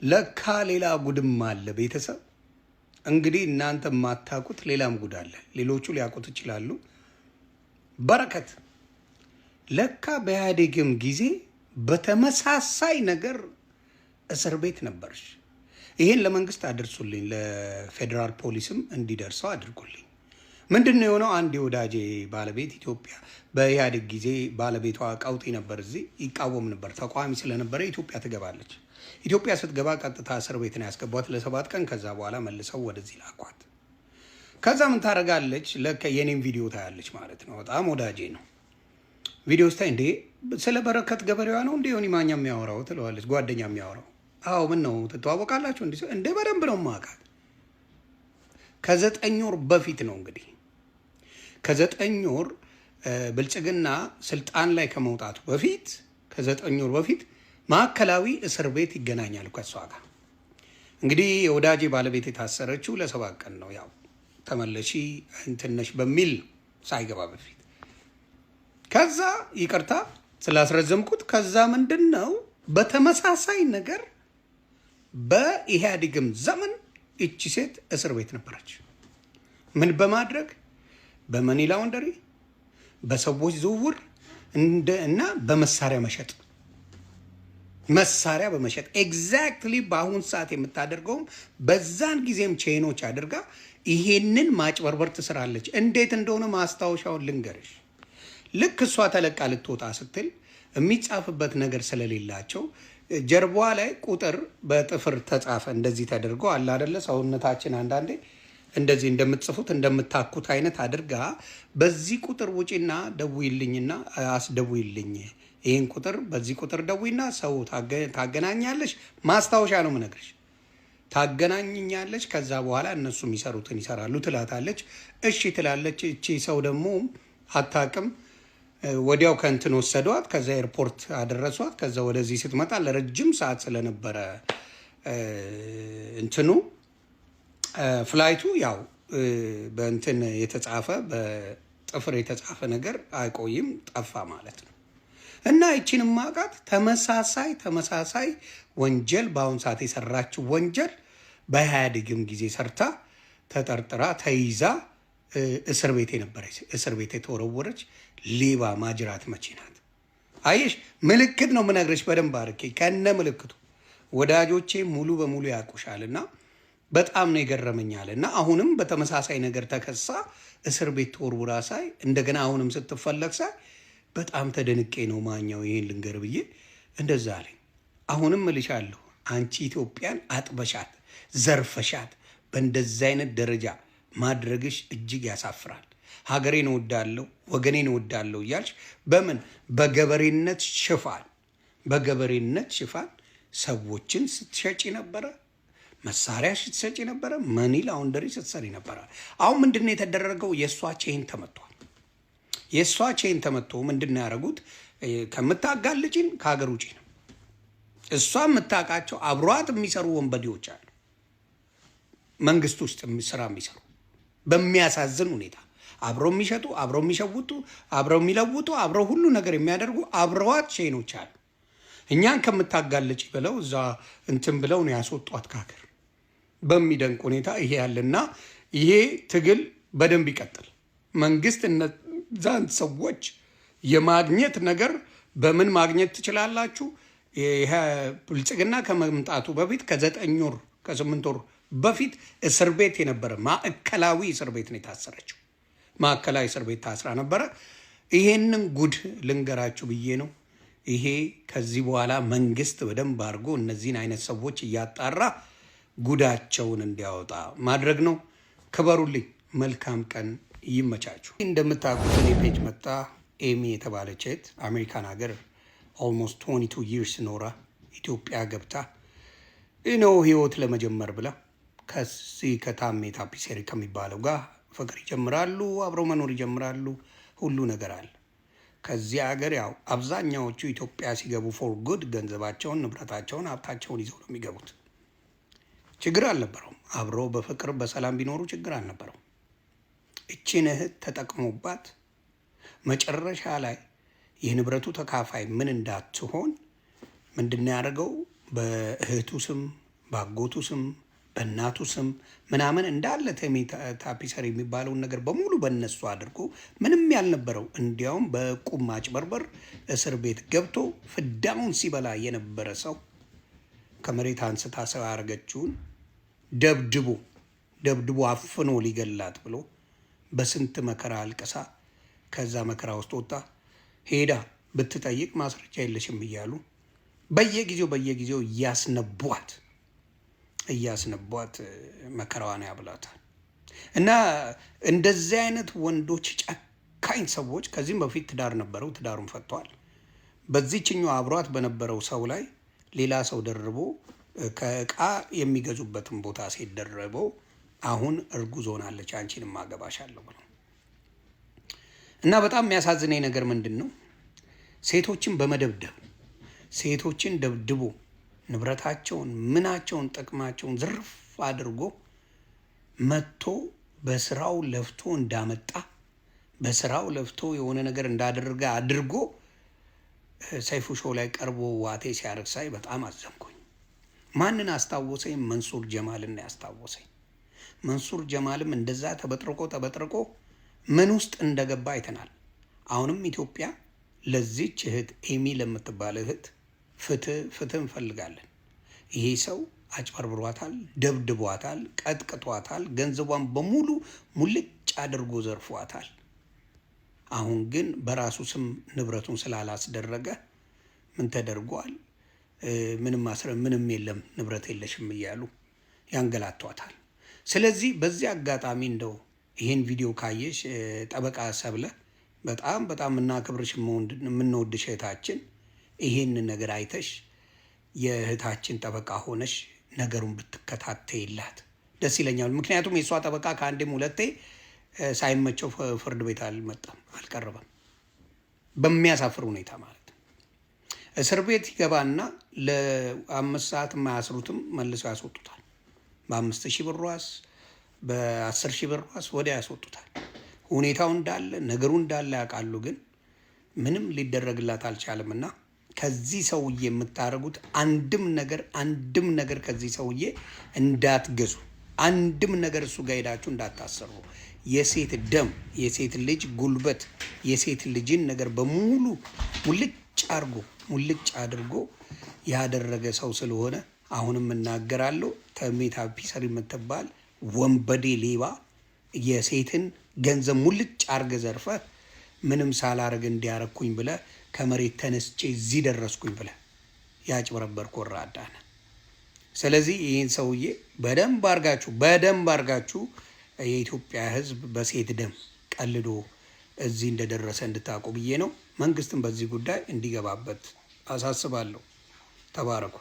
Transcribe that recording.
ለካ ሌላ ጉድም አለ ቤተሰብ። እንግዲህ እናንተ የማታውቁት ሌላም ጉድ አለ። ሌሎቹ ሊያውቁት ይችላሉ። በረከት ለካ በኢህአዴግም ጊዜ በተመሳሳይ ነገር እስር ቤት ነበርሽ። ይሄን ለመንግስት አድርሱልኝ፣ ለፌዴራል ፖሊስም እንዲደርሰው አድርጉልኝ። ምንድን ነው የሆነው? አንድ የወዳጄ ባለቤት ኢትዮጵያ በኢህአዴግ ጊዜ ባለቤቷ ቀውጢ ነበር፣ እዚህ ይቃወም ነበር፣ ተቃዋሚ ስለነበረ ኢትዮጵያ ትገባለች። ኢትዮጵያ ስትገባ ቀጥታ እስር ቤት ነው ያስገቧት ለ7 ቀን። ከዛ በኋላ መልሰው ወደዚህ ላኳት። ከዛ ምን ታደርጋለች? ለካ የኔም ቪዲዮ ታያለች ማለት ነው። በጣም ወዳጄ ነው። ቪዲዮ ስታይ እንዴ ስለ በረከት ገበሬዋ ነው እንዴ ዮኒ ማኛ የሚያወራው ትለዋለች። ጓደኛ የሚያወራው አዎ፣ ምን ነው ትተዋወቃላችሁ እንዴ? በደንብ ነው ማውቃት። ከ9 ወር በፊት ነው እንግዲህ ከ9 ወር ብልጽግና ስልጣን ላይ ከመውጣቱ በፊት ከ9 ወር በፊት ማዕከላዊ እስር ቤት ይገናኛል ከሷ ጋር። እንግዲህ የወዳጄ ባለቤት የታሰረችው ለ7 ቀን ነው። ያው ተመለሺ እንትነሽ በሚል ሳይገባ በፊት ከዛ ይቅርታ ስላስረዘምኩት። ከዛ ምንድን ነው በተመሳሳይ ነገር በኢህአዴግም ዘመን እቺ ሴት እስር ቤት ነበረች። ምን በማድረግ በመኒ ላውንደሪ፣ በሰዎች ዝውውር እና በመሳሪያ መሸጥ መሳሪያ በመሸጥ ኤግዛክትሊ በአሁን ሰዓት የምታደርገውም በዛን ጊዜም ቼኖች አድርጋ ይሄንን ማጭበርበር ትስራለች። እንዴት እንደሆነ ማስታወሻውን ልንገርሽ። ልክ እሷ ተለቃ ልትወጣ ስትል የሚጻፍበት ነገር ስለሌላቸው ጀርባዋ ላይ ቁጥር በጥፍር ተጻፈ። እንደዚህ ተደርጎ አለ አይደለ? ሰውነታችን አንዳንዴ እንደዚህ እንደምትጽፉት እንደምታኩት አይነት አድርጋ በዚህ ቁጥር ውጪና ደውይልኝና አስደውይልኝ፣ ይህን ቁጥር በዚህ ቁጥር ደውይና ሰው ታገናኛለች። ማስታወሻ ነው የምነግርሽ። ታገናኝኛለች። ከዛ በኋላ እነሱ የሚሰሩትን ይሰራሉ ትላታለች። እሺ ትላለች። እቺ ሰው ደግሞ አታውቅም። ወዲያው ከእንትን ወሰዷት። ከዛ ኤርፖርት አደረሷት። ከዛ ወደዚህ ስትመጣ ለረጅም ሰዓት ስለነበረ እንትኑ ፍላይቱ ያው በእንትን የተጻፈ በጥፍር የተጻፈ ነገር አይቆይም፣ ጠፋ ማለት ነው። እና ይቺን ማቃት ተመሳሳይ ወንጀል በአሁን ሰዓት የሰራችው ወንጀል በኢህአዴግም ጊዜ ሰርታ ተጠርጥራ ተይዛ እስር ቤት የነበረች እስር ቤት የተወረወረች ሌባ ማጅራት መቼ ናት? አየሽ፣ ምልክት ነው የምነግርሽ በደንብ አድርጌ ከነ ምልክቱ። ወዳጆቼ ሙሉ በሙሉ ያውቁሻል። እና በጣም ነው የገረመኛል። እና አሁንም በተመሳሳይ ነገር ተከሳ እስር ቤት ተወርውራ ሳይ እንደገና አሁንም ስትፈለግ ሳይ በጣም ተደንቄ ነው ማኛው ይሄን ልንገር ብዬ እንደዛ አለኝ። አሁንም እልሻለሁ አንቺ ኢትዮጵያን አጥበሻት ዘርፈሻት በእንደዚህ አይነት ደረጃ ማድረግሽ እጅግ ያሳፍራል። ሀገሬን እወዳለሁ ወገኔን እወዳለሁ እያልሽ በምን በገበሬነት ሽፋን ሰዎችን ስትሸጪ ነበረ፣ መሳሪያ ስትሸጪ ነበረ፣ መኒ ላውንደሪ ስትሰሪ ነበረ። አሁን ምንድን ነው የተደረገው? የእሷ ቼን ተመቷል። የእሷ ቼን ተመቶ ምንድን ነው ያደረጉት? ከምታጋልጭን ከሀገር ውጭ ነው። እሷ የምታውቃቸው አብሯት የሚሰሩ ወንበዴዎች አሉ፣ መንግስት ውስጥ ስራ የሚሰሩ በሚያሳዝን ሁኔታ አብረው የሚሸጡ አብረው የሚሸውጡ አብረው የሚለውጡ አብረው ሁሉ ነገር የሚያደርጉ አብረዋት ቼኖች አሉ። እኛን ከምታጋልጭ ብለው እዛ እንትን ብለው ነው ያስወጧት ከሀገር። በሚደንቅ ሁኔታ ይሄ ያለና ይሄ ትግል በደንብ ይቀጥል። መንግስት እነዛን ሰዎች የማግኘት ነገር በምን ማግኘት ትችላላችሁ? ብልጽግና ከመምጣቱ በፊት ከ9 ወር ከ8 ወር በፊት እስር ቤት የነበረ ማዕከላዊ እስር ቤት ነው የታሰረችው። ማዕከላዊ እስር ቤት ታስራ ነበረ። ይሄንን ጉድ ልንገራችሁ ብዬ ነው። ይሄ ከዚህ በኋላ መንግስት በደንብ አድርጎ እነዚህን አይነት ሰዎች እያጣራ ጉዳቸውን እንዲያወጣ ማድረግ ነው። ክበሩልኝ። መልካም ቀን፣ ይመቻችሁ። እንደምታውቁት እኔ ፔጅ መጣ ኤሚ የተባለች እህት አሜሪካን ሀገር ኦልሞስት 22 ይርስ ኖራ ኢትዮጵያ ገብታ ነው ህይወት ለመጀመር ብላ ከዚህ ከታሜ ታፒሴሪ ከሚባለው ጋር ፍቅር ይጀምራሉ፣ አብረው መኖር ይጀምራሉ። ሁሉ ነገር አለ። ከዚህ ሀገር ያው አብዛኛዎቹ ኢትዮጵያ ሲገቡ ፎር ጉድ ገንዘባቸውን፣ ንብረታቸውን፣ ሀብታቸውን ይዘው ነው የሚገቡት። ችግር አልነበረውም። አብረው በፍቅር በሰላም ቢኖሩ ችግር አልነበረው። እቺን እህት ተጠቅሞባት መጨረሻ ላይ የንብረቱ ተካፋይ ምን እንዳትሆን ምንድን ያደርገው በእህቱ ስም በአጎቱ ስም በእናቱ ስም ምናምን እንዳለ ታፒሰር የሚባለውን ነገር በሙሉ በእነሱ አድርጎ ምንም ያልነበረው እንዲያውም በዕቁብ ማጭበርበር እስር ቤት ገብቶ ፍዳውን ሲበላ የነበረ ሰው ከመሬት አንስታ ሰው ያደረገችውን ደብድቦ አፍኖ ሊገላት ብሎ በስንት መከራ አልቅሳ ከዛ መከራ ውስጥ ወጣ ሄዳ ብትጠይቅ ማስረጃ የለሽም እያሉ በየጊዜው እያስነቧት መከራዋን ያብላታል። እና እንደዚህ አይነት ወንዶች ጨካኝ ሰዎች ከዚህም በፊት ትዳር ነበረው፣ ትዳሩን ፈቷል። በዚህችኛው አብሯት በነበረው ሰው ላይ ሌላ ሰው ደርቦ ከእቃ የሚገዙበትን ቦታ ሴት ደርቦ አሁን እርጉዝ ሆናለች አንቺንም አገባሻለሁ ብለው እና በጣም የሚያሳዝነኝ ነገር ምንድን ነው? ሴቶችን በመደብደብ ሴቶችን ደብድቦ ንብረታቸውን ምናቸውን ጥቅማቸውን ዝርፍ አድርጎ መጥቶ በስራው ለፍቶ እንዳመጣ በስራው ለፍቶ የሆነ ነገር እንዳደረገ አድርጎ ሰይፉ ሾው ላይ ቀርቦ ዋቴ ሲያደርግ ሳይ በጣም አዘንኩኝ። ማንን አስታወሰኝ? መንሱር ጀማልን ያስታወሰኝ። መንሱር ጀማልም እንደዛ ተበጥርቆ ምን ውስጥ እንደገባ አይተናል። አሁንም ኢትዮጵያ ለዚች እህት ኤሚ ለምትባል እህት ፍትህ እንፈልጋለን። ይሄ ሰው አጭበርብሯታል፣ ደብድቧታል፣ ቀጥቅጧታል፣ ገንዘቧን በሙሉ ሙልጭ አድርጎ ዘርፏታል። አሁን ግን በራሱ ስም ንብረቱን ስላላስደረገ ምን ተደርጓል? ምንም የለም ንብረት የለሽም እያሉ ያንገላቷታል። ስለዚህ በዚህ አጋጣሚ እንደው ይህን ቪዲዮ ካየሽ ጠበቃ ሰብለ በጣም እናክብርሽ የምንወድሽ እህታችን ይሄን ነገር አይተሽ የእህታችን ጠበቃ ሆነሽ ነገሩን ብትከታተይላት ደስ ይለኛል። ምክንያቱም የእሷ ጠበቃ ከአንዴም ሁለቴ ሳይመቸው ፍርድ ቤት አልቀረበም። በሚያሳፍር ሁኔታ ማለት ነው። እስር ቤት ይገባና ለ5 ሰዓት የማያስሩትም መልሰው ያስወጡታል። በ5,000 ብር ዋስ፣ በ10,000 ብር ዋስ ወዲያ ያስወጡታል። ሁኔታው እንዳለ ነገሩ እንዳለ ያውቃሉ። ግን ምንም ሊደረግላት አልቻለምና ከዚህ ሰውዬ የምታደርጉት አንድም ነገር ከዚህ ሰውዬ እንዳትገዙ፣ አንድም ነገር እሱ ጋር ሄዳችሁ እንዳታሰሩ። የሴት ደም፣ የሴት ልጅ ጉልበት፣ የሴት ልጅን ነገር በሙሉ ሙልጭ አድርጎ ያደረገ ሰው ስለሆነ አሁንም እናገራለሁ። ተሜታ ፒሰር የምትባል ወንበዴ ሌባ የሴትን ገንዘብ ሙልጭ አርገ ዘርፈ ምንም ሳላረግ እንዲያረኩኝ ብለ ከመሬት ተነስቼ እዚህ ደረስኩኝ ብለ ያጭበረበርክ ወራዳ ነህ። ስለዚህ ይህን ሰውዬ በደንብ አርጋችሁ የኢትዮጵያ ሕዝብ በሴት ደም ቀልዶ እዚህ እንደደረሰ እንድታውቁ ብዬ ነው። መንግስትም በዚህ ጉዳይ እንዲገባበት አሳስባለሁ። ተባረኩ።